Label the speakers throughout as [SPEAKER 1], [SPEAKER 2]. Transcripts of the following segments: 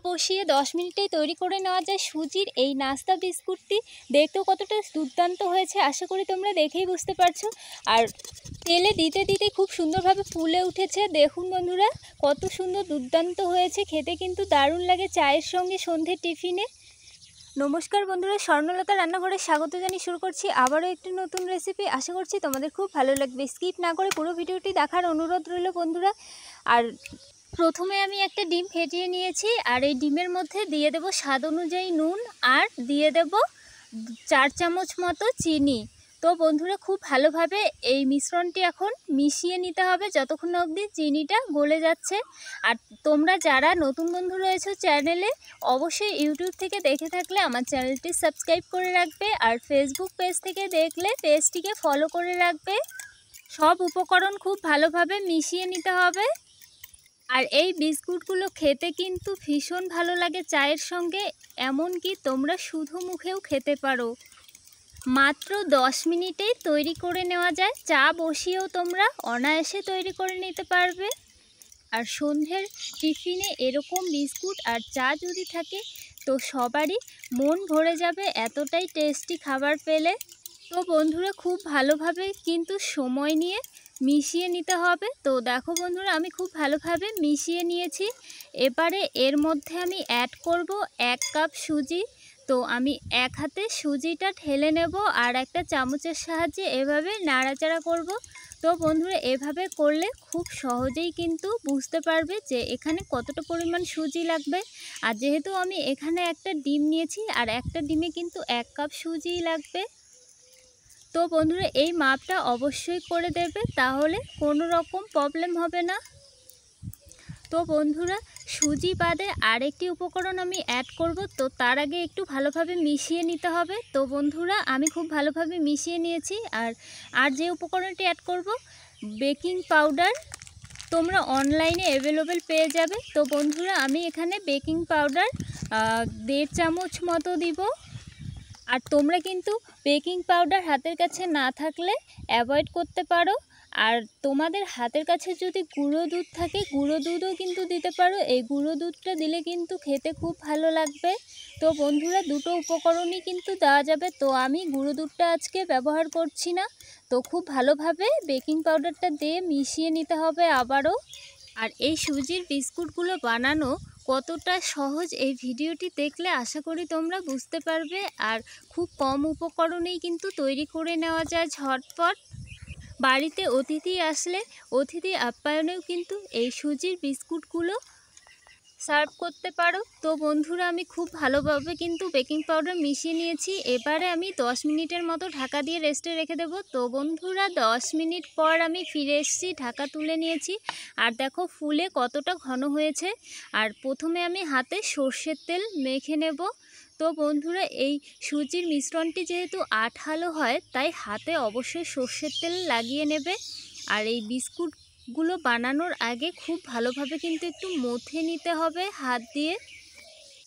[SPEAKER 1] বসিয়ে 10 মিনিটেই তৈরি করে নেওয়া যায় সুজির এই নাস্তা বিস্কুটটি। দেখতেও কতটা দুর্দান্ত হয়েছে, আশা করি তোমরা দেখেই বুঝতে পারছো। আর তেলে দিতে দিতে খুব সুন্দরভাবে ফুলে উঠেছে। দেখুন বন্ধুরা, কত সুন্দর দুর্দান্ত হয়েছে, খেতে কিন্তু দারুণ লাগে চায়ের সঙ্গে সন্ধ্যের টিফিনে। নমস্কার বন্ধুরা, স্বর্ণলতা রান্নাঘরে স্বাগত জানিয়ে শুরু করছি আবারও একটি নতুন রেসিপি। আশা করছি তোমাদের খুব ভালো লাগবে। স্কিপ না করে পুরো ভিডিওটি দেখার অনুরোধ রইল বন্ধুরা। আর প্রথমে আমি একটা ডিম ফেটিয়ে নিয়েছি, আর এই ডিমের মধ্যে দিয়ে দেব স্বাদ অনুযায়ী নুন, আর দিয়ে দেব 4 চামচ মতো চিনি। তো বন্ধুরা, খুব ভালোভাবে এই মিশ্রণটি এখন মিশিয়ে নিতে হবে যতক্ষণ অবধি চিনিটা গলে যাচ্ছে। আর তোমরা যারা নতুন বন্ধু রয়েছে চ্যানেলে, অবশ্যই ইউটিউব থেকে দেখে থাকলে আমার চ্যানেলটি সাবস্ক্রাইব করে রাখবে, আর ফেসবুক পেজ থেকে দেখলে পেজটিকে ফলো করে রাখবে। সব উপকরণ খুব ভালোভাবে মিশিয়ে নিতে হবে। আর এই বিস্কুটগুলো খেতে কিন্তু ভীষণ ভালো লাগে চায়ের সঙ্গে, এমনকি তোমরা শুধু মুখেও খেতে পারো। মাত্র 10 মিনিটেই তৈরি করে নেওয়া যায়। চা বসিয়েও তোমরা অনায়াসে তৈরি করে নিতে পারবে। আর সন্ধ্যের টিফিনে এরকম বিস্কুট আর চা যদি থাকে তো সবারই মন ভরে যাবে, এতটাই টেস্টি খাবার পেলে। তো বন্ধুরা, খুব ভালোভাবে কিন্তু সময় নিয়ে মিশিয়ে নিতে হবে। তো দেখো বন্ধুরা, আমি খুব ভালোভাবে মিশিয়ে নিয়েছি। এবারে এর মধ্যে আমি অ্যাড করব 1 কাপ সুজি। তো আমি এক হাতে সুজিটা ঢেলে নেব, আর একটা চামচের সাহায্যে এভাবে নাড়াচাড়া করব। তো বন্ধুরা, এভাবে করলে খুব সহজেই কিন্তু বুঝতে পারবে যে এখানে কতটা পরিমাণ সুজি লাগবে। আর যেহেতু আমি এখানে একটা ডিম নিয়েছি, আর একটা ডিমে কিন্তু 1 কাপ সুজিই লাগবে। তো বন্ধুরা, এই মাপটা অবশ্যই করে দেবে, তাহলে কোনো রকম প্রবলেম হবে না। তো বন্ধুরা, সুজি বাদে আরেকটি উপকরণ আমি অ্যাড করব, তো তার আগে একটু ভালোভাবে মিশিয়ে নিতে হবে। তো বন্ধুরা, আমি খুব ভালোভাবে মিশিয়ে নিয়েছি। আর যে উপকরণটি অ্যাড করব, বেকিং পাউডার। তোমরা অনলাইনে অ্যাভেলেবেল পেয়ে যাবে। তো বন্ধুরা, আমি এখানে বেকিং পাউডার 1.5 চামচ মতো দিব। আর তোমরা কিন্তু বেকিং পাউডার হাতের কাছে না থাকলে অ্যাভয়েড করতে পারো। আর তোমাদের হাতের কাছে যদি গুঁড়ো দুধ থাকে, গুঁড়ো দুধও কিন্তু দিতে পারো। এই গুঁড়ো দুধটা দিলে কিন্তু খেতে খুব ভালো লাগবে। তো বন্ধুরা, দুটো উপকরণই কিন্তু দেওয়া যাবে। তো আমি গুঁড়ো দুধটা আজকে ব্যবহার করছি না। তো খুব ভালোভাবে বেকিং পাউডারটা দিয়ে মিশিয়ে নিতে হবে আবারও। আর এই সুজির বিস্কুটগুলো বানানো কতটা সহজ এই ভিডিওটি দেখলে আশা করি তোমরা বুঝতে পারবে। আর খুব কম উপকরণেই কিন্তু তৈরি করে নেওয়া যায় ঝটপট। বাড়িতে অতিথি আসলে অতিথি আপ্যায়নেও কিন্তু এই সুজির বিস্কুটগুলো সার্ভ করতে পারো। তো বন্ধুরা, আমি খুব ভালোভাবে কিন্তু বেকিং পাউডার মিশিয়ে নিয়েছি। এবারে আমি 10 মিনিটের মতো ঢাকা দিয়ে রেস্টে রেখে দেবো। তো বন্ধুরা, 10 মিনিট পর আমি ফিরে এসেছি, ঢাকা তুলে নিয়েছি। আর দেখো ফুলে কতটা ঘন হয়েছে। আর প্রথমে আমি হাতে সর্ষের তেল মেখে নেব। তো বন্ধুরা, এই সুজির মিশ্রণটি যেহেতু আঠালো হয়, তাই হাতে অবশ্যই সর্ষের তেল লাগিয়ে নেবে। আর এই বিস্কুটগুলো বানানোর আগে খুব ভালোভাবে কিন্তু একটু মথে নিতে হবে হাত দিয়ে।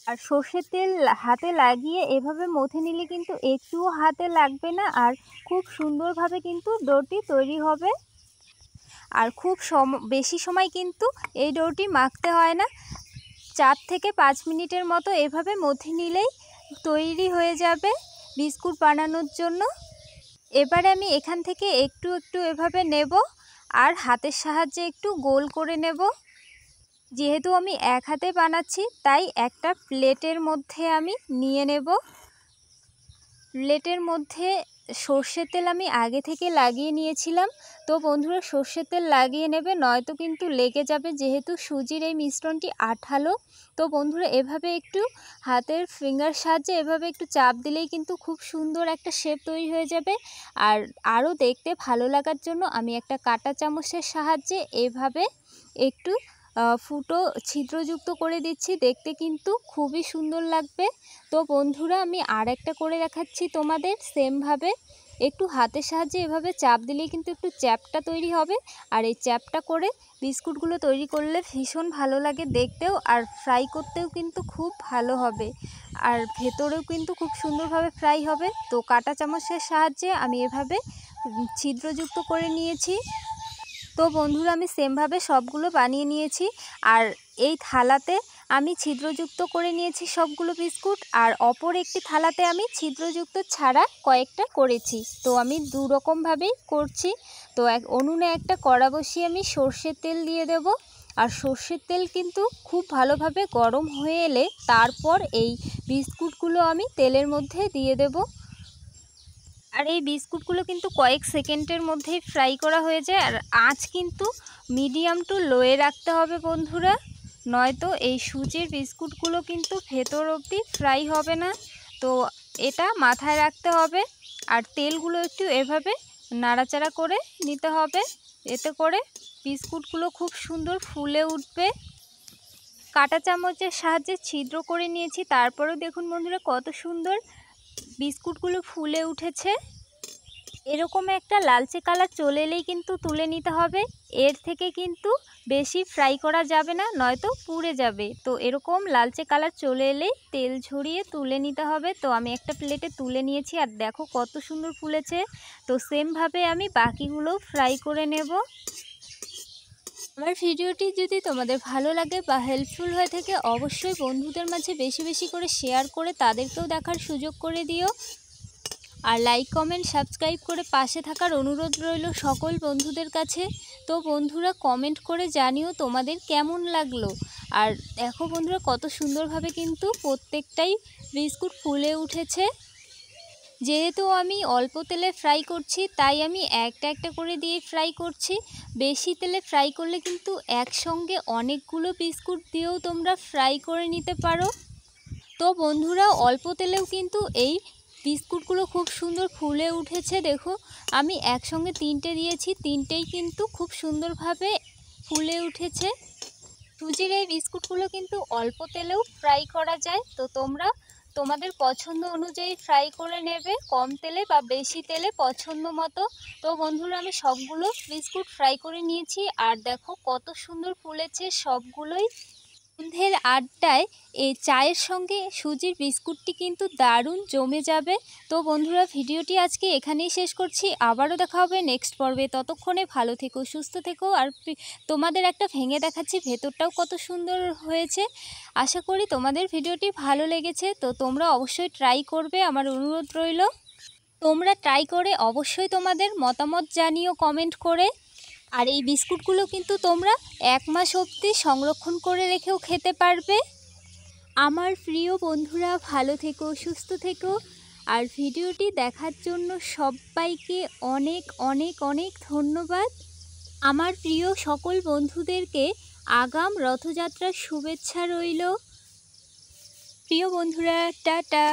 [SPEAKER 1] আর সর্ষের তেল হাতে লাগিয়ে এভাবে মথে নিলে কিন্তু একটুও হাতে লাগবে না, আর খুব সুন্দরভাবে কিন্তু ডোটি তৈরি হবে। আর খুব বেশি সময় কিন্তু এই ডোটি মাখতে হয় না। 4 থেকে 5 মিনিটের মতো এভাবে মথে নিলেই তৈরি হয়ে যাবে বিস্কুট বানানোর জন্য। এবারে আমি এখান থেকে একটু একটু এভাবে নেব, আর হাতের সাহায্যে একটু গোল করে নেব। যেহেতু আমি এক হাতে বানাচ্ছি, তাই একটা প্লেটের মধ্যে আমি নিয়ে নেব। প্লেটের মধ্যে সর্ষের তেল আমি আগে থেকে লাগিয়ে নিয়েছিলাম। তো বন্ধুরা, সর্ষের তেল লাগিয়ে নেবে, নয়তো কিন্তু লেগে যাবে, যেহেতু সুজির এই মিশ্রণটি আঠালো। তো বন্ধুরা, এভাবে একটু হাতের ফিঙ্গার সাহায্যে এভাবে একটু চাপ দিলেই কিন্তু খুব সুন্দর একটা শেপ তৈরি হয়ে যাবে। আর আরও দেখতে ভালো লাগার জন্য আমি একটা কাঁটা চামচের সাহায্যে এভাবে একটু ফুটো ছিদ্রযুক্ত করে দিচ্ছি, দেখতে কিন্তু খুবই সুন্দর লাগবে। তো বন্ধুরা, আমি আর একটা করে দেখাচ্ছি তোমাদের। সেমভাবে একটু হাতের সাহায্যে এভাবে চাপ দিলেই কিন্তু একটু চ্যাপটা তৈরি হবে। আর এই চ্যাপটা করে বিস্কুটগুলো তৈরি করলে ভীষণ ভালো লাগে দেখতেও, আর ফ্রাই করতেও কিন্তু খুব ভালো হবে। আর ভেতরেও কিন্তু খুব সুন্দরভাবে ফ্রাই হবে। তো কাঁটা চামচের সাহায্যে আমি এভাবে ছিদ্রযুক্ত করে নিয়েছি। তো বন্ধুরা, আমি সেমভাবে সবগুলো বানিয়ে নিয়েছি। আর এই থালাতে আমি ছিদ্রযুক্ত করে নিয়েছি সবগুলো বিস্কুট, আর অপর একটি থালাতে আমি ছিদ্রযুক্ত ছাড়া কয়েকটা করেছি। তো আমি দুরকমভাবেই করছি। তো উনুনে একটা কড়া বসিয়ে আমি সর্ষের তেল দিয়ে দেব, আর সর্ষের তেল কিন্তু খুব ভালোভাবে গরম হয়ে এলে তারপর এই বিস্কুটগুলো আমি তেলের মধ্যে দিয়ে দেব। আর এই বিস্কুটগুলো কিন্তু কয়েক সেকেন্ডের মধ্যেই ফ্রাই করা হয়ে যায়। আর আঁচ কিন্তু মিডিয়াম টু লোয়ে রাখতে হবে বন্ধুরা, নয়তো এই সুজির বিস্কুটগুলো কিন্তু ভেতর অবধি ফ্রাই হবে না। তো এটা মাথায় রাখতে হবে। আর তেলগুলো একটু এভাবে নাড়াচাড়া করে নিতে হবে, এতে করে বিস্কুটগুলো খুব সুন্দর ফুলে উঠবে। কাঁটা চামচের সাহায্যে ছিদ্র করে নিয়েছি, তারপরেও দেখুন বন্ধুরা কত সুন্দর বিস্কুটগুলো ফুলে উঠেছে। এরকম একটা লালচে কালার চলে এলেই কিন্তু তুলে নিতে হবে। এর থেকে কিন্তু বেশি ফ্রাই করা যাবে না, নয়তো পুড়ে যাবে। তো এরকম লালচে কালার চলে এলেই তেল ঝরিয়ে তুলে নিতে হবে। তো আমি একটা প্লেটে তুলে নিয়েছি, আর দেখো কত সুন্দর ফুলেছে। তো সেমভাবে আমি বাকিগুলো ফ্রাই করে নেব। আমার ভিডিওটি যদি তোমাদের ভালো লাগে বা হেল্পফুল হয়ে থাকে, অবশ্যই বন্ধুদের মাঝে বেশি বেশি করে শেয়ার করে তাদেরকেও দেখার সুযোগ করে দিও। আর লাইক কমেন্ট সাবস্ক্রাইব করে পাশে থাকার অনুরোধ রইল সকল বন্ধুদের কাছে। তো বন্ধুরা কমেন্ট করে জানিও তোমাদের কেমন লাগলো। আর দেখো বন্ধুরা কত সুন্দরভাবে কিন্তু প্রত্যেকটাই বিস্কুট ফুলে উঠেছে। যেহেতু আমি অল্প তেলে ফ্রাই করছি, তাই আমি একটা একটা করে দিয়ে ফ্রাই করছি। বেশি তেলে ফ্রাই করলে কিন্তু একসঙ্গে অনেকগুলো বিস্কুট দিয়েও তোমরা ফ্রাই করে নিতে পারো। তো বন্ধুরা অল্প তেলেও কিন্তু এই বিস্কুটগুলো খুব সুন্দর ফুলে উঠেছে। দেখো আমি একসঙ্গে 3টে দিয়েছি, 3টেই কিন্তু খুব সুন্দরভাবে ফুলে উঠেছে। সুজির এই বিস্কুটগুলো কিন্তু অল্প তেলেও ফ্রাই করা যায়। তো তোমরা তোমাদের পছন্দ অনুযায়ী ফ্রাই করে নেবে, কম তেলে বা বেশি তেলে পছন্দ মতো। তো বন্ধুরা আমি সবগুলো বিস্কুট ফ্রাই করে নিয়েছি, আর দেখো কত সুন্দর ফুলেছে সবগুলোই। সন্ধ্যের আড্ডায় এই চায়ের সঙ্গে সুজির বিস্কুটটি কিন্তু দারুণ জমে যাবে। তো বন্ধুরা ভিডিওটি আজকে এখানেই শেষ করছি, আবারও দেখা হবে নেক্সট পর্বে। ততক্ষণে ভালো থেকো, সুস্থ থেকো। আর তোমাদের একটা ভেঙে দেখাচ্ছি, ভেতরটাও কত সুন্দর হয়েছে। আশা করি তোমাদের ভিডিওটি ভালো লেগেছে। তো তোমরা অবশ্যই ট্রাই করবে, আমার অনুরোধ রইল। তোমরা ট্রাই করে অবশ্যই তোমাদের মতামত জানিও কমেন্ট করে। আর এই বিস্কুটগুলো কিন্তু তোমরা 1 মাস অবধি সংরক্ষণ করে রেখেও খেতে পারবে। আমার প্রিয় বন্ধুরা ভালো থেকো, সুস্থ থেকো। আর ভিডিওটি দেখার জন্য সবাইকে অনেক অনেক অনেক ধন্যবাদ। আমার প্রিয় সকল বন্ধুদেরকে আগাম রথযাত্রার শুভেচ্ছা রইল। প্রিয় বন্ধুরা, টাটা।